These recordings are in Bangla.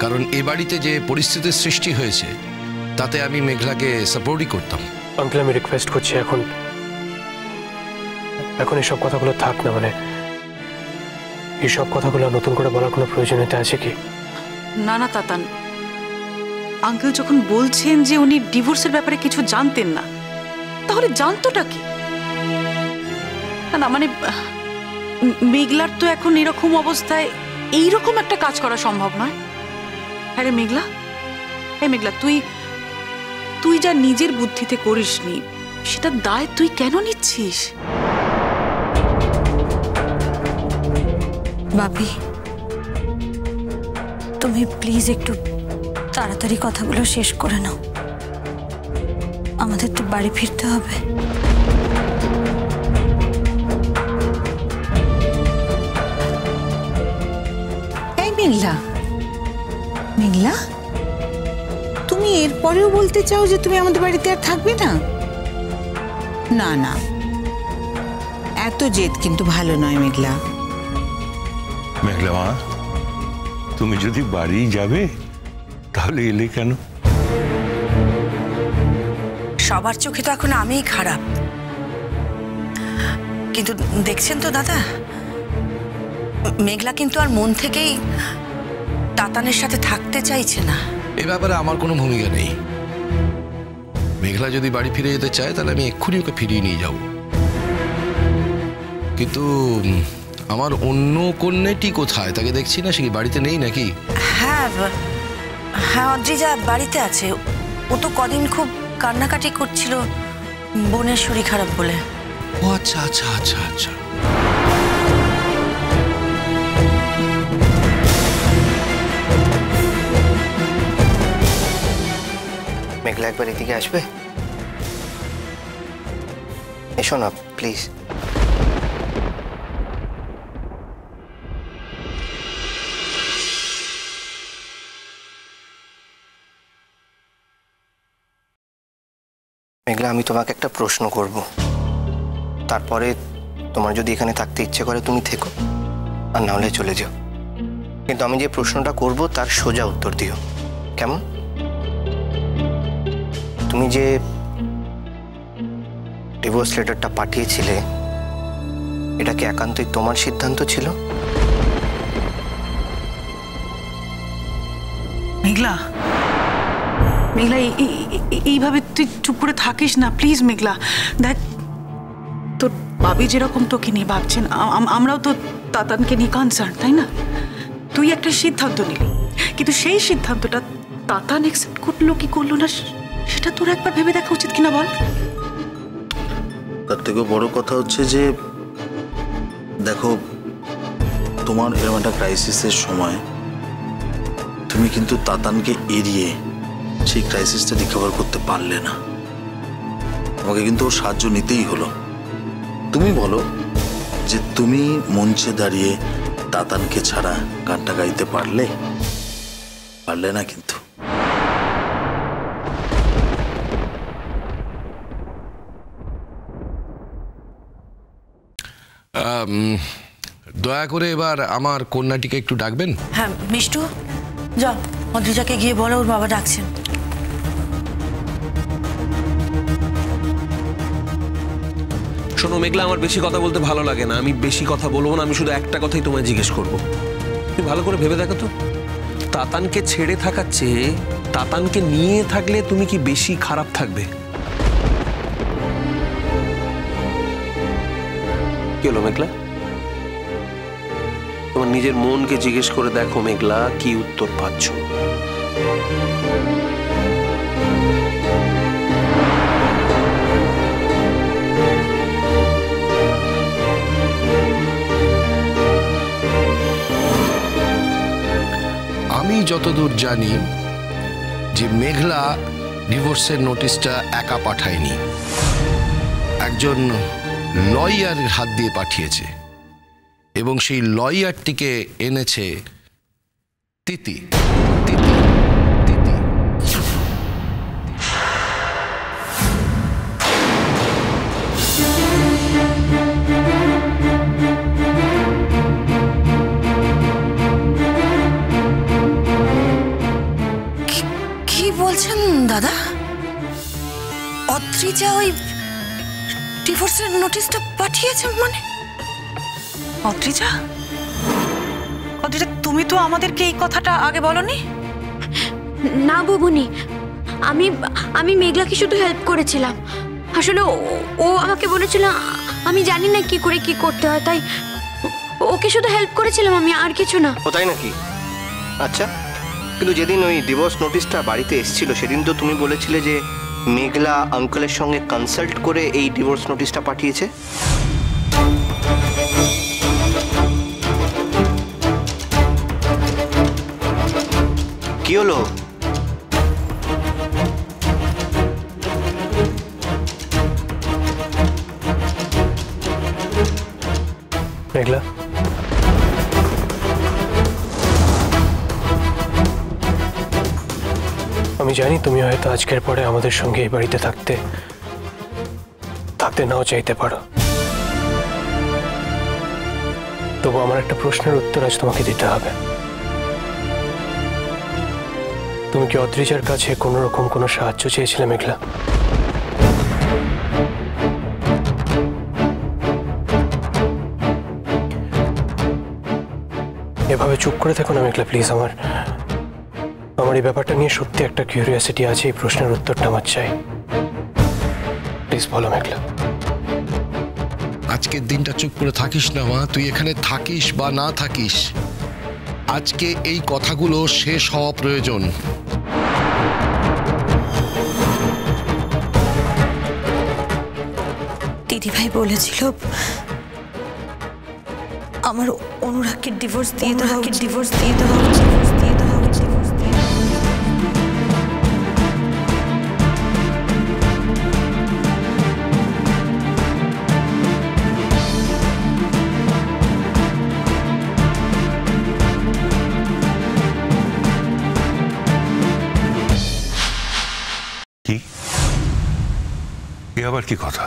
কারণ এ বাড়িতে যে পরিস্থিতির সৃষ্টি হয়েছে তাতে আমি মেঘলাকে সাপোর্টই করতাম। আঙ্কেল, আমি রিকোয়েস্ট করছি এখন এসব কথাগুলো থাক না। মানে এইসব কথাগুলো নতুন করে বলার কোনো প্রয়োজনীয়তা আছে কি? না না তাতান, আঙ্কেল যখন বলছেন যে উনি ডিভোর্সের ব্যাপারে কিছু জানতেন না, তাহলে জানতোটা কি? না মানে মেঘলার তো এখন এরকম অবস্থায় এইরকম একটা কাজ করা সম্ভব নয়। হ্যাঁ রে মেঘলা, মেঘলা তুই যা নিজের বুদ্ধিতে করিসনি সেটা দায় তুই কেন নিচ্ছিস? বাপি, তুমি প্লিজ একটু তাড়াতাড়ি কথাগুলো শেষ করে নাও, আমাদের তো বাড়ি ফিরতে হবে। এই মেঘলা, মেঘলা, তুমি এরপরেও বলতে চাও যে তুমি আমাদের বাড়িতে আর থাকবে না? না না, এত জেদ কিন্তু ভালো নয় মেঘলা। মেঘলা মা, তুমি যদি বাড়ি যাবে তাহলে এলে কেন? সবার চোখে তো এখন আমিই খারাপ, কিন্তু দেখছেন তো দাদা, মেঘলা কিন্তু আর মন থেকেই তাতানের সাথে থাকতে চাইছে না। এ ব্যাপারে আমার কোনো ভূমিকা নেই। মেঘলা যদি বাড়ি ফিরে যেতে চায় তাহলে আমি এক্ষুনি ওকে ফিরিয়ে নিয়ে যাব। কিন্তু আমার অন্য কন্যাটি কোথায়? তাকে দেখছি না, সে কি বাড়িতে নেই নাকি? হ্যাঁ হ্যাঁ, অদ্রিজা বাড়িতে আছে। ও তো কদিন খুব কান্নাকাটি করছিল বোনের শরীর খারাপ বলে। ও আচ্ছা আচ্ছা আচ্ছা আচ্ছা। মেঘলা একবার এদিকে আসবে? এসো না প্লিজ। মেঘলা, আমি তোমাকে একটা প্রশ্ন করব, তারপরে তোমার যদি এখানে থাকতে ইচ্ছে করে তুমি থেকো, আর না হলে চলে যাও। কিন্তু আমি যে প্রশ্নটা করব তার সোজা উত্তর দিও, কেমন? তুমি যে ডিভোর্স লেটারটা পাঠিয়েছিলে, এটা কি একান্তই তোমার সিদ্ধান্ত ছিল? মেঘলা, মেঘলা, এইভাবে তুই চুপ করে থাকিস না প্লিজ। মেঘলা দেখ, তোর বাবি যেরকম তোকে নিয়ে ভাবছেন, আমরাও তো তাতানকে নিয়ে কনসার্ন, তাই না? তুই একটা সিদ্ধান্ত নিলি, কিন্তু সেই সিদ্ধান্তটা তাতান অ্যাকসেপ্ট করলো কি করলো না সেটা তোর একবার ভেবে দেখা উচিত কিনা বল। তার থেকেও বড় কথা হচ্ছে যে দেখো, তোমার এরকম একটা ক্রাইসিসের সময় তুমি কিন্তু তাতানকে এড়িয়ে সেই ক্রাইসিসটা রিকভার করতে পারলে না। তোমাকে কিন্তু ওর সাহায্য নিতেই হলো। তুমি বলো যে তুমি মঞ্চে দাঁড়িয়ে তাতানকে ছাড়া গানটা গাইতে পারলে? পারলে না কিন্তু। দয়া করে এবার আমার কন্যাটিকে একটু ডাকবেন। হ্যাঁ মিষ্টু, যাও অদ্রিজাকে গিয়ে বলো ওর বাবা ডাকছেন। শোনো মেঘলা, আমার বেশি কথা বলতে ভালো লাগে না, আমি বেশি কথা বলবো না। আমি শুধু একটা কথাই তোমায় জিজ্ঞেস করবো, তুমি ভালো করে ভেবে দেখো তো, তাতানকে ছেড়ে থাকার চেয়ে তাতানকে নিয়ে থাকলে তুমি কি বেশি খারাপ থাকবে? কি হলো মেঘলা? তোমার নিজের মনকে জিজ্ঞেস করে দেখো মেঘলা, কি উত্তর পাচ্ছ? আমি যতদূর জানি যে মেঘলা ডিভোর্সের নোটিশটা একা পাঠায়নি, একজন লয়ারের হাত দিয়ে পাঠিয়েছে, এবং সেই লয়ারটিকে এনেছে তিতি। বলছেন দাদা? অদ্রিজা ওই ডিভোর্সের নোটিশটা পাঠিয়েছে? মানে অদ্রিজা, অদ্রিজা তুমি তো আমাদেরকে এই কথাটা আগে বলনি। না বুবুনি, আমি মেঘলাকে শুধু হেল্প করেছিলাম। আসলে ও আমাকে বলেছিল আমি জানি না কি করে কি করতে হয়, তাই ওকে শুধু হেল্প করেছিলাম আমি, আর কিছু না। ও তাই নাকি? আচ্ছা, কিন্তু যেদিন ওই ডিভোর্স নোটিশটা বাড়িতে এসেছিল সেদিন তো তুমি বলেছিলে যে মেঘলা আঙ্কেলের সঙ্গে কনসাল্ট করে এই ডিভোর্স নোটিশটা পাঠিয়েছে। কি হলো? মেঘলা, আমি জানি তুমি হয়তো আজকের পরে আমাদের সঙ্গে এই বাড়িতে থাকতে নাও চাইতে পারো, তবু আমার একটা প্রশ্নের উত্তর আজ তোমাকে দিতে হবে। তুমি কি অদ্রিজার কাছে কোনো রকম কোনো সাহায্য চেয়েছিলে মেঘলা? এভাবে চুপ করে থাকো না মেঘলা, প্লিজ। আমার এই ব্যাপারটা নিয়ে সত্যি একটা কিউরিয়াসিটি আছে, এই প্রশ্নের উত্তরটা আমার চাই। প্লিজ বলো মেঘলা। আজকের দিনটা চুপ করে থাকিস না মা, তুই এখানে থাকিস বা না থাকিস, আজকে এই কথাগুলো শেষ হওয়া প্রয়োজন। দিদিভাই বলেছিল আমার অনুরাগকে ডিভোর্স দিয়ে দেওয়া উচিত। এ আবার কি কথা?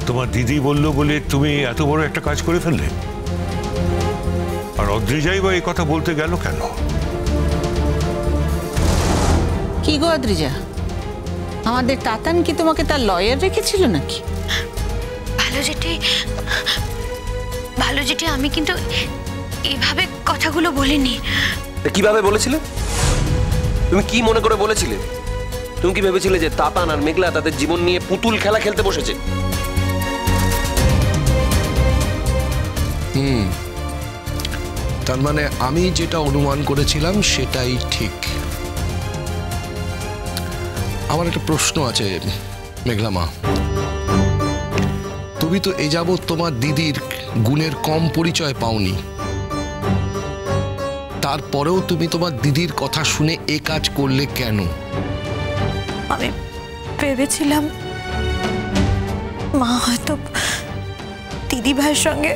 তোমার দিদি বললো বলে তুমি এত বড় একটা কাজ করে ফেললে? আর অদ্রিজাই বা এই কথা বলতে গেল কেন? কি গো অদ্রিজা, আমাদের তাতান কি তোমাকে তার লয়ার রেখেছিল নাকি? ভালো যেটি আমি কিন্তু এইভাবে কথাগুলো বলিনি। কিভাবে বলেছিলে? তুমি কি মনে করে বলেছিলে? তুমি কি ভেবেছিলে যে তাতান আর মেঘলা তাদের জীবন নিয়ে পুতুল খেলা খেলতে বসেছে? তার মানে আমি যেটা অনুমান করেছিলাম সেটাই ঠিক। আমার একটা প্রশ্ন আছে মেঘলা মা, তুমি তো এই যাবৎ তোমার দিদির গুণের কম পরিচয় পাওনি, তারপরেও তুমি তোমার দিদির কথা শুনে এ কাজ করলে কেন? আমি ভেবেছিলাম মা হয়তো দিদি ভাইয়ের সঙ্গে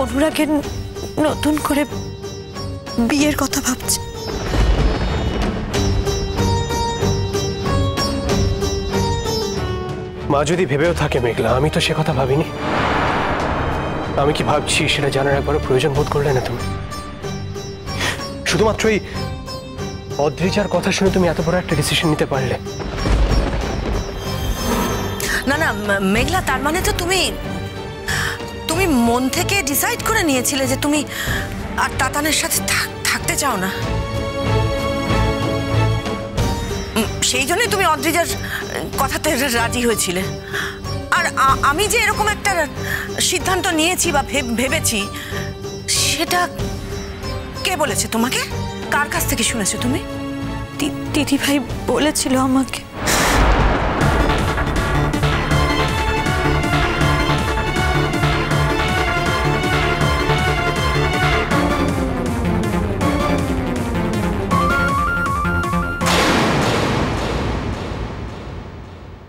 অনুরাগের নতুন করে বিয়ের কথা ভাবছে। মা যদি ভেবেও থাকে মেঘলা, আমি তো সে কথা ভাবিনি। আমি কি ভাবছি সেটা জানার একবারও প্রয়োজন বোধ করলে না তুমি? শুধুমাত্র এই অদ্রিজার কথা শুনে তুমি এত বড় একটা ডিসিশন নিতে পারলে? না না মেঘলা, তার মানে তো তুমি মন থেকে ডিসাইড করে নিয়েছিলে যে তুমি আর তাতানের সাথে থাকতে চাও না, সেই জন্যই তুমি অদ্রিজার কথাতে রাজি হয়েছিলে। আর আমি যে এরকম একটা সিদ্ধান্ত নিয়েছি বা ভেবেছি, সেটা কে বলেছে তোমাকে? কার কাছ থেকে শুনেছো তুমি? দিদিভাই বলেছিল আমাকে।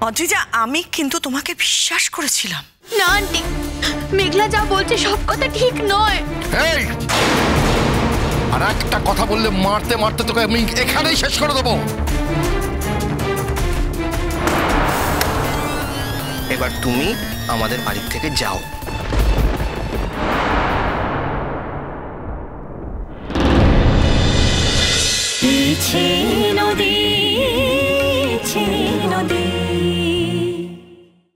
অদ্রিজা, আমি কিন্তু তোমাকে বিশ্বাস করেছিলাম। না আন্টি, মেঘলা যা বলছে সব কথা ঠিক নয়। এই, আর একটা কথা বললে মারতে মারতে তোকে আমি এখানেই শেষ করে দেবো। এবার তুমি আমাদের বাড়ি থেকে যাও। পিছে নদী